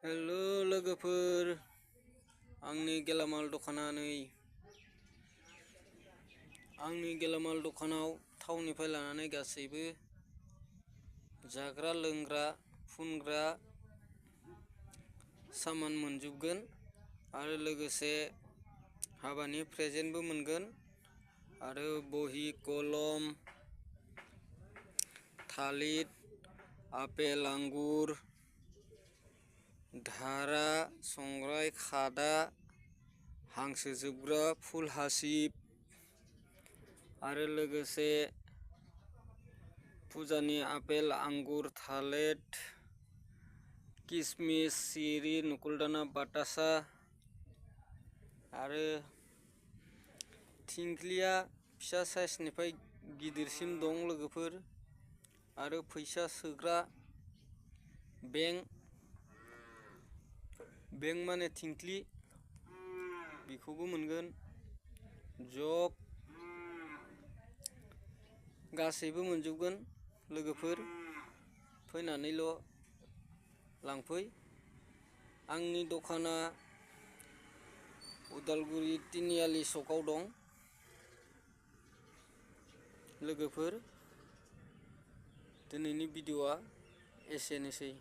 Hello लोगोफोर, आंनि गेलामाल दखानाव थावनिफ्राय लानानै गासैबो जाग्रा लोंग्रा फुनग्रा सामान मोनजोबगोन आरो लोगोसे हाबानि प्रेजेन्टबो मोनगोन आरो बहि कलम थालिर आपेल आंगुर धारा संग्राय खादा हांसो जोबग्रा फुल हासिब आरो लोगोसे फुजानि आपेल आंगुर थालिर किसमिस सिरि नकुलदाना बातासा आरो थिंख्लिया फिसा साइजनिफ्राय गिदिरसिम दं लोगोफोर आरो फैसा सोग्रा बेंक माने थिंख्लि बेखौबो मोनगोन। जग गासैबो मोनजोबगोन लोगोफोर, फैनानैल' लांफै। आंनि दखाना उदालगुरि तिनिआलि सकआव दं लोगोफोर। दिनैनि भिडिअ'आ एसेनोसै।